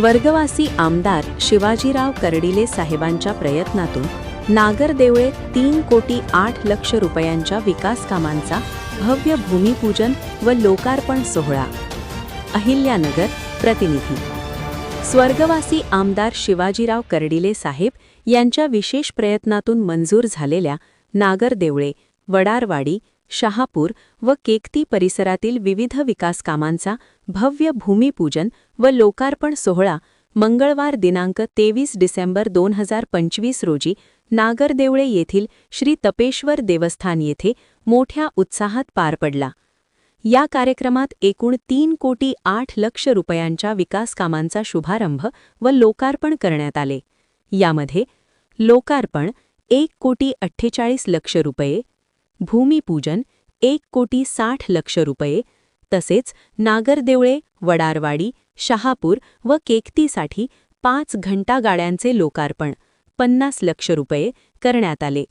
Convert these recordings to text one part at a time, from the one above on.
स्वर्गवासी आमदार शिवाजीराव कर्डिले साहेबांच्या प्रयत्नातून नागरदेवळे 3,08,00,000 रुपयांच्या विकास कामांचा भव्य भूमिपूजन व लोकार्पण सोहळा। अहिल्यानगर प्रतिनिधी। स्वर्गवासी आमदार शिवाजीराव कर्डिले साहेब यांच्या विशेष प्रयत्नातून मंजूर झालेल्या नागरदेवळे, वडारवाडी, शहापूर व केकती परिसरातील विविध विकास कामांचा भव्य भूमिपूजन व लोकार्पण सोहळा मंगळवार दिनांक 23 डिसेंबर 2025 रोजी नागरदेवळे येथील श्री तपेश्वर देवस्थान येथे मोठ्या उत्साहात पार पडला। या कार्यक्रमात एकूण 3,08,00,000 रुपयांच्या विकास कामांचा शुभारंभ व लोकार्पण करण्यात आले। यामध्ये लोकार्पण 1,48,00,000 रुपये, भूमिपूजन 1,60,00,000 रुपये तसेच नागरदेवळे, वडारवाडी, शहापूर व केकतीसाठी 5 घंटागाड्यांचे लोकार्पण 50,00,000 रुपये करण्यात आले।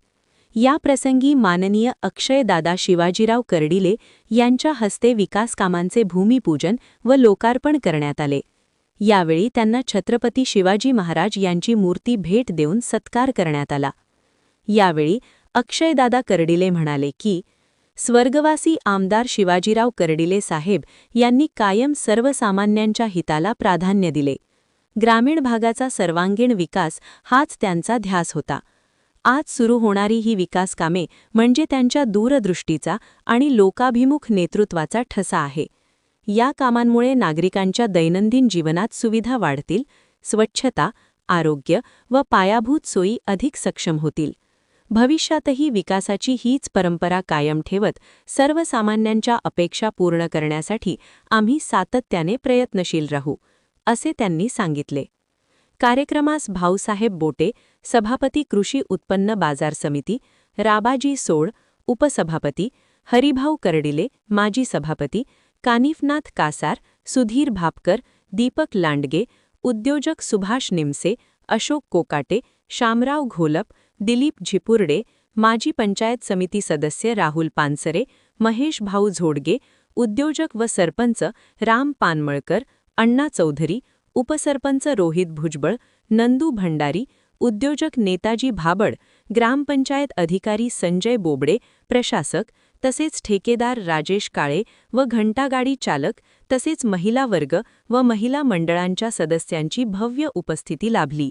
या प्रसंगी माननीय अक्षयदादा शिवाजीराव कर्डिले यांच्या हस्ते विकास कामांचे भूमिपूजन व लोकार्पण करण्यात आले। यावेळी त्यांना छत्रपती शिवाजी महाराज यांची मूर्ती भेट देऊन सत्कार करण्यात आला। यावेळी अक्षयदादा कर्डिले म्हणाले की स्वर्गवासी आमदार शिवाजीराव कर्डिले साहेब यांनी कायम सर्वसामान्यांच्या हिताला प्राधान्य दिले। ग्रामीण भागाचा सर्वांगीण विकास हाच त्यांचा ध्यास होता। आज सुरू होणारी ही विकास कामे म्हणजे त्यांच्या दूरदृष्टीचा आणि लोकाभिमुख नेतृत्वाचा ठसा आहे। या कामांमुळे नागरिकांच्या दैनंदिन जीवनात सुविधा वाढतील, स्वच्छता, आरोग्य व पायाभूत सोयी अधिक सक्षम होतील। भविष्यातही विकासाची हीच परंपरा कायम ठेवत सर्वसामान्यांच्या अपेक्षा पूर्ण करण्यासाठी आम्ही सातत्याने प्रयत्नशील राहू, असे त्यांनी सांगितले। कार्यक्रमास भाऊसाहेब बोटे, सभापती कृषी उत्पन्न बाजार समिती, राबाजी सोड, उपसभापती, हरिभाऊ कर्डिले, माजी सभापती, कानिफनाथ कासार, सुधीर भापकर, दीपक लांडगे, उद्योजक सुभाष निमसे, अशोक कोकाटे, शामराव घोलप, दिलीप झिपुर्डे, माजी पंचायत समिती सदस्य राहुल पानसरे, महेश भाऊ झोडगे, उद्योजक व सरपंच राम पानमळकर, अण्णा चौधरी, उपसरपंच रोहित भुजबळ, नंदू भंडारी, उद्योजक नेताजी भाबड, ग्रामपंचायत अधिकारी संजय बोबडे, प्रशासक तसेच ठेकेदार राजेश काळे व घंटागाडी चालक तसेच महिला वर्ग व महिला मंडळांच्या सदस्यांची भव्य उपस्थिती लाभली।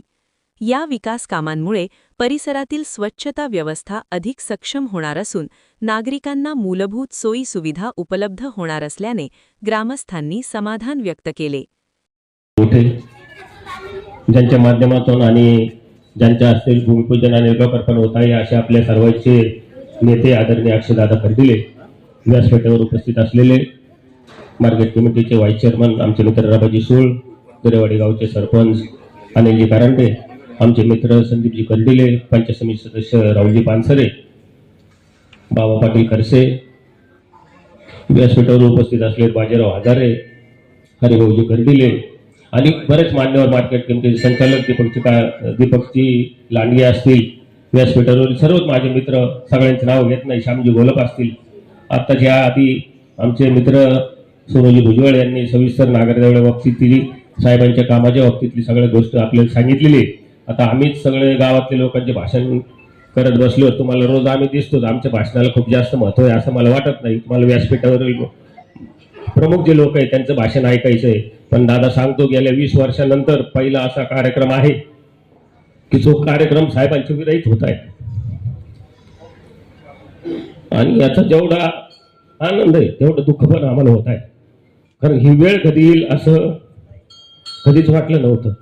या विकास कामांमुळे परिसरातील स्वच्छता व्यवस्था अधिक सक्षम होणार असून नागरिकांना मूलभूत सोयी सुविधा उपलब्ध होणार असल्याने ग्रामस्थांनी समाधान व्यक्त केले। ज्यांच्या माध्यमातून आणि ज्यांच्या हस्ते भूमिपूजन आणि लोकार्पण होत आहे असे आपल्या सर्वांचे नेते आदरणीय अक्षयदादा कर्डिले व्यासपीठावर उपस्थित असलेले मार्केट कमिटीचे व्हाईस चेअरमन आमचे मित्र राबाजी सोळ, दरेवाडी गावचे सरपंच अनिलजी कारंडे, आमचे मित्र संदीपजी कर्डिले, पंचायत समिती सदस्य राहुलजी पानसरे, बाबा पाटील खरसे, व्यासपीठावर उपस्थित असलेले बाजीराव हजारे, हरिभाऊजी कर्डिले आणि बरेच मान्यवर मार्केट कमिटीचे संचालक दीपकजी लांडगे असतील, व्यासपीठावर सर्वच माझे मित्र, सगळ्यांचे नाव घेत नाही, श्यामजी घोलप असतील, आत्ताच्या आधी आमचे मित्र सोनूजी भुजबळ यांनी सविस्तर नागरदेवळे बाबतीतली साहेबांच्या कामाच्या बाबतीतली सगळ्या गोष्ट आपल्याला सांगितलेली। आता आम्हीच सगळे गावातले लोकांचे भाषण करत बसलो, तुम्हाला रोज आम्ही दिसतो, आमच्या भाषणाला खूप जास्त महत्त्व आहे असं मला वाटत नाही। तुम्हाला व्यासपीठावरील प्रमुख जे लोक आहेत त्यांचं भाषण ऐकायचं आहे, पण दादा सांगतो गेल्या 20 वर्षानंतर पहिला असा कार्यक्रम आहे की जो कार्यक्रम साहेबांच्या विरहित होत आहे आणि याचा जेवढा आनंद आहे तेवढं दुःख पण आम्हाला होत आहे, कारण ही वेळ कधी येईल असं कधीच वाटलं नव्हतं।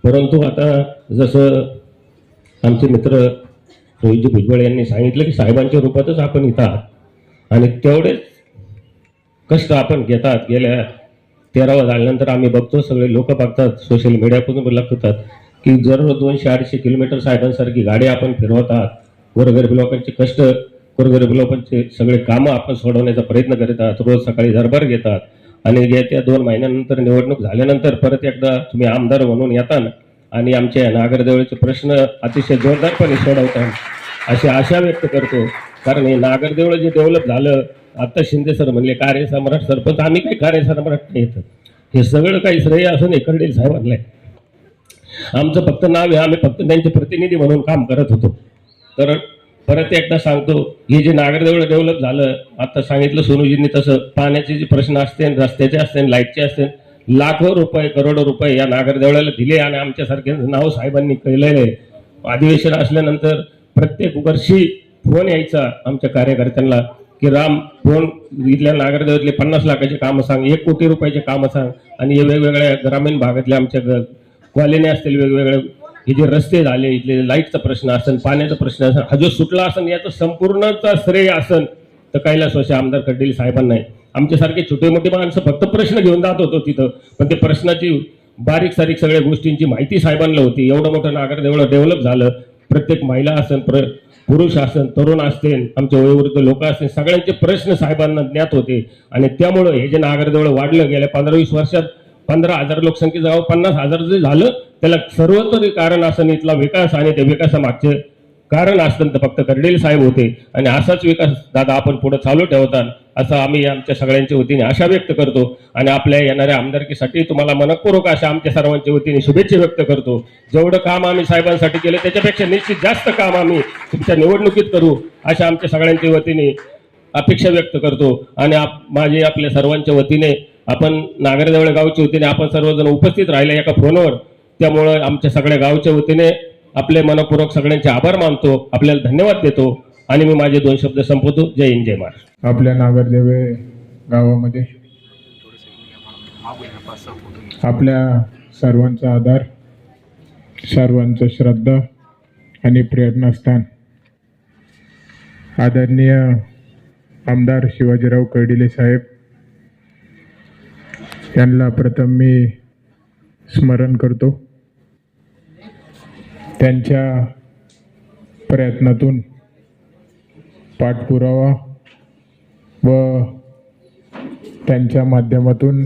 परंतु आता जसं आमचे मित्र रोहितजी भुजबळ यांनी सांगितलं की साहेबांच्या रूपातच आपण इथं आहात आणि तेवढेच कष्ट आपण घेतात। गेल्या 13 झाल्यानंतर आम्ही बघतो, सगळे लोक बघतात, सोशल मीडियातून बघतात की जर 200-250 किलोमीटर साहेबांसारखी गाडी आपण फिरवत आहात, गोरगरीब लोकांचे कष्ट, गोरगरीब लोकांचे सगळे कामं आपण सोडवण्याचा प्रयत्न करत आहात, रोज सकाळी दरबार घेतात आणि येत्या 2 महिन्यानंतर निवडणूक झाल्यानंतर परत एकदा तुम्ही आमदार म्हणून येताना आणि आमच्या नागरदेवळीचे प्रश्न अतिशय जोरदारपणे सोडवतात अशी आशा व्यक्त करतो। कारण हे नागरदेवळ जे डेव्हलप झालं, आता शिंदे सर म्हणले कार्यसम्राट सरपंच, आम्ही काही कार्यसम्राट नाही येत, हे सगळं काही श्रेय असून कर्डील साहेबांना आहे. आमचं फक्त नाव आहे, आम्ही फक्त त्यांचे प्रतिनिधी म्हणून काम करत होतो. तर परत एकदा सांगतो, हे जे नागरदेवळं डेव्हलप झालं, आता सांगितलं सोनूजींनी तसं, पाण्याचे जे प्रश्न असते, रस्त्याचे असते, लाईटचे असते, लाखो रुपये करोडो रुपये या नागरदेवळाला दिले आणि आमच्यासारखे नाव साहेबांनी केलेलं आहे. अधिवेशन असल्यानंतर प्रत्येक वर्षी फोन यायचा आमच्या कार्यकर्त्यांना की राम फोन इथल्या नागरदेवातले 50 लाखाचे कामं सांग, 1 कोटी रुपयाचे कामं सांग. आणि हे वेगवेगळ्या ग्रामीण भागातल्या आमच्या कॉलनी असतील, वेगवेगळे हे जे रस्ते झाले, इथले लाईटचा प्रश्न असेल, पाण्याचा प्रश्न असेल, हा जो सुटला असेल याचं संपूर्णचा श्रेय असेल तर कैलासवासी आमदार कर्डील साहेबांना आहे. आमच्यासारखे छोटे मोठे माणसं फक्त प्रश्न घेऊन जात होतो तिथं, पण ते प्रश्नाची बारीक सारीक सगळ्या गोष्टींची माहिती साहेबांना होती. एवढं मोठं नागरदेवळं डेव्हलप झालं, प्रत्येक महिला असेल, पुरुष असेल, तरुण असतील, आमच्या वयोवृद्ध लोक असतील, सगळ्यांचे प्रश्न साहेबांना ज्ञात होते. आणि त्यामुळं हे जे नागरदेवळं वाढलं गेल्या 15-20 वर्षात 15,000 लोकसंख्येचं गाव 50,000 जे झालं, त्याला सर्वतरी कारण असं इथला विकास आणि त्या विकासामागचे कारण असतं तर फक्त कर्डील साहेब होते. आणि असाच विकास दादा आपण पुढे चालू ठेवतात असं आम्ही आमच्या सगळ्यांच्या वतीने आशा व्यक्त करतो. आणि आपल्या येणाऱ्या आमदारकीसाठी तुम्हाला मनपूर्वक अशा आमच्या सर्वांच्या वतीने शुभेच्छा व्यक्त करतो. जेवढं काम आम्ही साहेबांसाठी केलं त्याच्यापेक्षा निश्चित जास्त काम आम्ही तुमच्या निवडणुकीत करू अशा आमच्या सगळ्यांच्या वतीने अपेक्षा व्यक्त करतो. आणि माझे आपल्या सर्वांच्या वतीने आपण नागरदेवळे गावच्या वतीने आपण सर्वजण उपस्थित राहिले एका फोनवर, त्यामुळे आमच्या सगळ्या गावच्या वतीने आपले मनपूर्वक सगळ्यांचे आभार मानतो, आपल्याला धन्यवाद देतो आणि मी माझे 2 शब्द संपवतो. जय हिंद, जय महाराष्ट्र. आपल्या नागरदेवे गावामध्ये आपल्या सर्वांचा आधार, सर्वांचं श्रद्धा आणि प्रेरणास्थान आदरणीय आमदार शिवाजीराव कर्डिले साहेब यांना प्रथम मी स्मरण करतो. त्यांच्या प्रयत्नातून पाठपुरावा व त्यांच्या माध्यमातून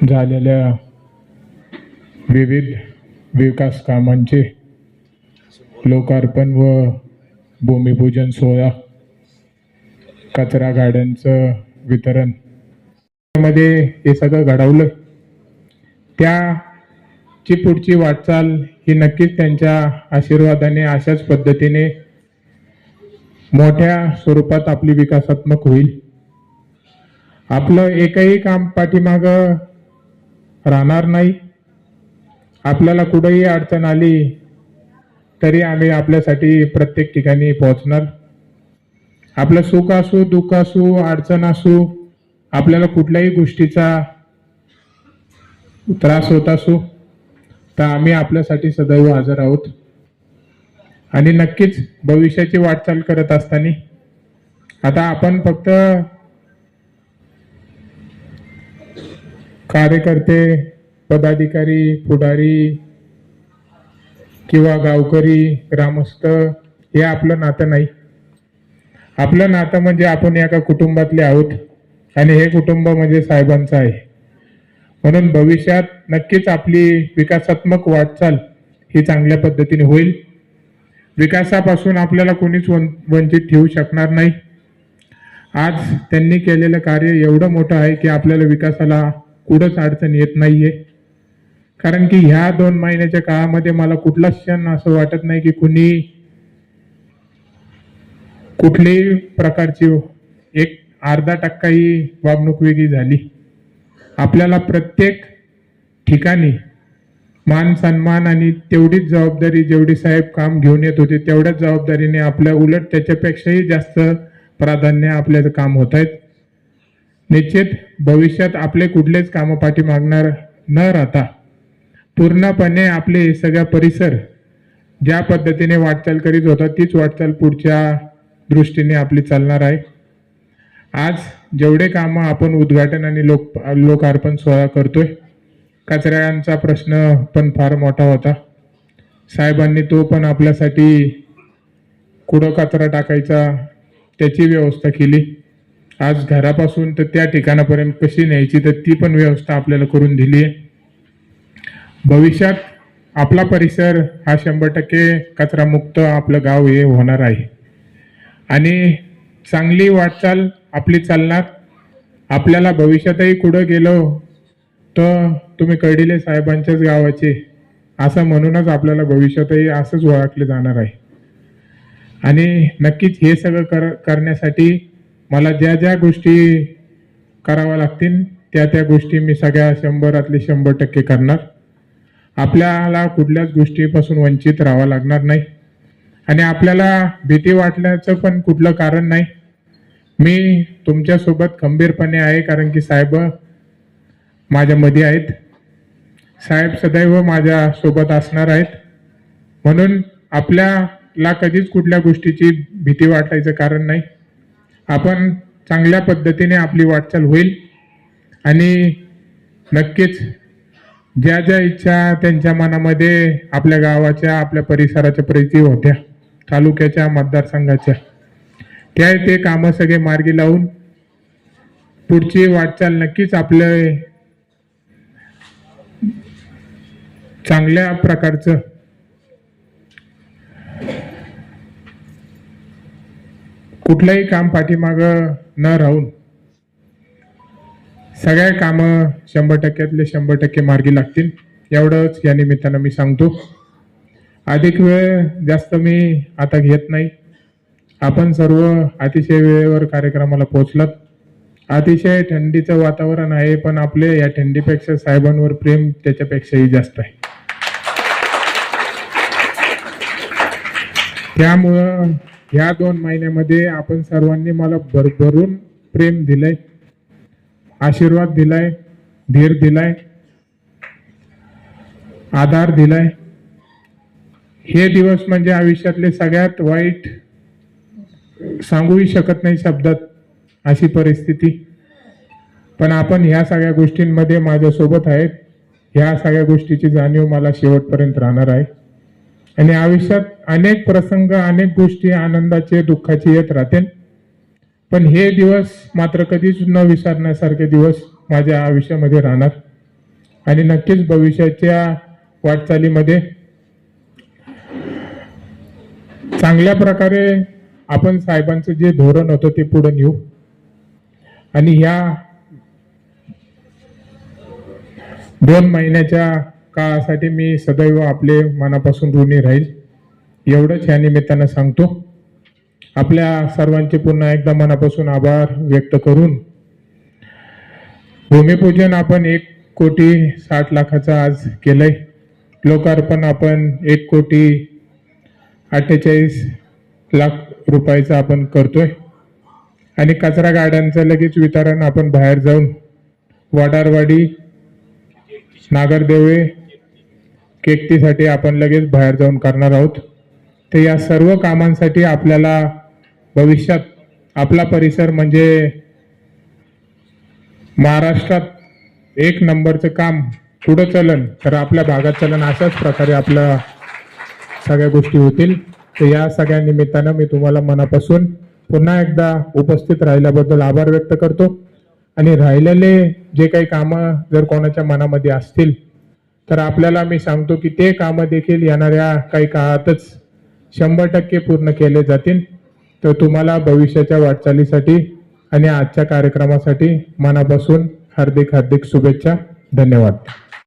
झालेल्या विविध विकास कामांचे लोकार्पण व भूमिपूजन सोहळा, कचरा गाड्यांचं वितरण मध्ये हे सगळं घडवलं. त्याची पुढची वाटचाल ही नक्कीच त्यांच्या आशीर्वादाने अशाच पद्धतीने मोठ्या स्वरूपात आपली विकासात्मक होईल. आपलं एकही काम पाठीमागं राहणार नाही. आपल्याला कुठेही अडचण आली तरी आम्ही आपल्यासाठी प्रत्येक ठिकाणी पोहोचणार. आपलं सुख असो, दुःख असो, अडचण असो, आपल्याला कुठल्याही गोष्टीचा त्रास होत असो तर आम्ही आपल्यासाठी सदैव हजर आहोत. आणि नक्कीच भविष्याची वाटचाल करत असताना आता आपण फक्त कार्यकर्ते, पदाधिकारी, पुढारी किंवा गावकरी, ग्रामस्थ हे आपलं नातं नाही. आपलं नातं म्हणजे आपण एका कुटुंबातले आहोत आणि हे कुटुंब म्हणजे साहेबांचं आहे. म्हणून भविष्यात नक्कीच आपली विकासात्मक वाटचाल ही चांगल्या पद्धतीने होईल. विकासापासून आपल्याला कोणीच वंचित ठेवू शकणार नाही. आज त्यांनी केलेलं कार्य एवढं मोठं आहे की आपल्याला विकासाला कुठंच अडचण येत नाहीये. कारण की ह्या 2 महिन्याच्या काळामध्ये मला कुठलाच क्षण असं वाटत नाही की कुठलीही प्रकारची एक अर्धा टक्काही वागणूक वेगळी झाली. आपल्याला प्रत्येक ठिकाणी मान सन्मान आणि तेवढीच जबाबदारी, जेवढी साहेब काम घेऊन येत होते तेवढ्याच जबाबदारीने आपल्या उलट त्याच्यापेक्षाही जास्त प्राधान्य आपल्याचं काम होत आहेत. निश्चित भविष्यात आपले कुठलेच कामं पाठीमागणार न राहता पूर्णपणे आपले सगळा परिसर ज्या पद्धतीने वाटचाल करीत होता तीच वाटचाल पुढच्या दृष्टीने आपली चालणार आहे. आज जेवढे कामं आपण उद्घाटन आणि लोकार्पण सोहळा करतोय, कचऱ्यांचा प्रश्न पण फार मोठा होता. साहेबांनी तो पण आपल्यासाठी कुठं कचरा टाकायचा त्याची व्यवस्था केली. आज घरापासून तर त्या ठिकाणापर्यंत कशी न्यायची तर ती पण व्यवस्था आपल्याला करून दिली आहे. भविष्यात आपला परिसर हा 100% कचरामुक्त आपलं गाव हे होणार आहे आणि चांगली वाटचाल आपली चालणार. आपल्याला भविष्यातही कुठं गेलो तर तुम्ही कर्डिले साहेबांच्याच गावाचे असं म्हणूनच आपल्याला भविष्यातही असंच ओळखले जाणार आहे. आणि नक्कीच हे सगळं करण्यासाठी मला ज्या ज्या गोष्टी कराव्या लागतील त्या गोष्टी मी सगळ्या 100%तले 100% करणार. आपल्याला कुठल्याच गोष्टीपासून वंचित राहावं लागणार नाही आणि आपल्याला भीती वाटण्याचं पण कुठलं कारण नाही. मी तुमच्यासोबत खंबीरपणे आहे, कारण की साहेब माझ्यामध्ये आहेत. साहेब सदैव माझ्या सोबत असणार आहेत. म्हणून आपल्याला कधीच कुठल्या गोष्टीची भीती वाटायचं कारण नाही. आपण चांगल्या पद्धतीने आपली वाटचाल होईल आणि नक्कीच ज्या ज्या इच्छा त्यांच्या मनामध्ये आपल्या गावाच्या आपल्या परिसराच्या प्रती होत्या, तालुक्याच्या मतदारसंघाच्या, ते कामं सगळे मार्गी लावून पुढची वाटचाल नक्कीच आपले चांगल्या प्रकारचं कुठलंही काम पाठीमागं न राहून सगळ्या कामं 100%तले 100% मार्गी लागतील, एवढंच या निमित्तानं मी सांगतो. अधिक वेळ जास्त मी आता घेत नाही. आपण सर्व अतिशय वेळेवर कार्यक्रमाला पोहोचलात. अतिशय थंडीचं वातावरण आहे, पण आपले या थंडीपेक्षा साहेबांवर प्रेम त्याच्यापेक्षाही जास्त आहे. त्यामुळं ह्या 2 महिन्यामध्ये आपण सर्वांनी मला भरभरून प्रेम दिलंय, आशीर्वाद दिलाय, धीर दिलाय, आधार दिलाय. हे दिवस म्हणजे आयुष्यातले सगळ्यात वाईट, सांगूही शकत नाही शब्दात अशी परिस्थिती. पण आपण ह्या सगळ्या गोष्टींमध्ये माझ्यासोबत आहेत. ह्या सगळ्या गोष्टीची जाणीव मला शेवटपर्यंत राहणार आहे. आणि आयुष्यात अनेक प्रसंग, अनेक गोष्टी आनंदाचे, दुःखाचे येत राहतील, पण हे दिवस मात्र कधीच न विसरण्यासारखे दिवस माझ्या आयुष्यामध्ये राहणार. आणि नक्कीच भविष्याच्या वाटचालीमध्ये चांगल्या प्रकारे आपण साहेबांचं जे धोरण होतं ते पुढे नेऊ. आणि ह्या 2 महिन्याच्या काळासाठी मी सदैव आपले मनापासून ऋणी राहील, एवढंच या निमित्तानं सांगतो. आपल्या सर्वांचे पुन्हा एकदा मनापासून आभार व्यक्त करून भूमिपूजन आपण 1,60,00,000 आज केलंय. लोकार्पण आपण 1,48,00,000 रुपयाचं आपण करतोय. आणि कचरा गाड्यांचं लगेच वितरण आपण बाहेर जाऊन वडारवाडी, नागरदेवळे, केकतीसाठी आपण लगेच बाहेर जाऊन करणार आहोत. तर या सर्व कामांसाठी आपल्याला भविष्यात आपला परिसर म्हणजे महाराष्ट्रात 1 नंबरचं काम पुढं चलन, तर आपल्या भागात चलन, अशाच प्रकारे आपल्या सगळ्या गोष्टी होतील. तर या सगळ्या निमित्तानं मी तुम्हाला मनापासून पुन्हा एकदा उपस्थित राहिल्याबद्दल आभार व्यक्त करतो. आणि राहिलेले जे काही कामं जर कोणाच्या मनामध्ये असतील तर आपल्याला मी सांगतो की ते कामं देखील येणाऱ्या काही काळातच 100% पूर्ण केले जातील. तर तुम्हाला भविष्याच्या वाटचालीसाठी आणि आजच्या कार्यक्रमासाठी मनापासून हार्दिक शुभेच्छा. धन्यवाद.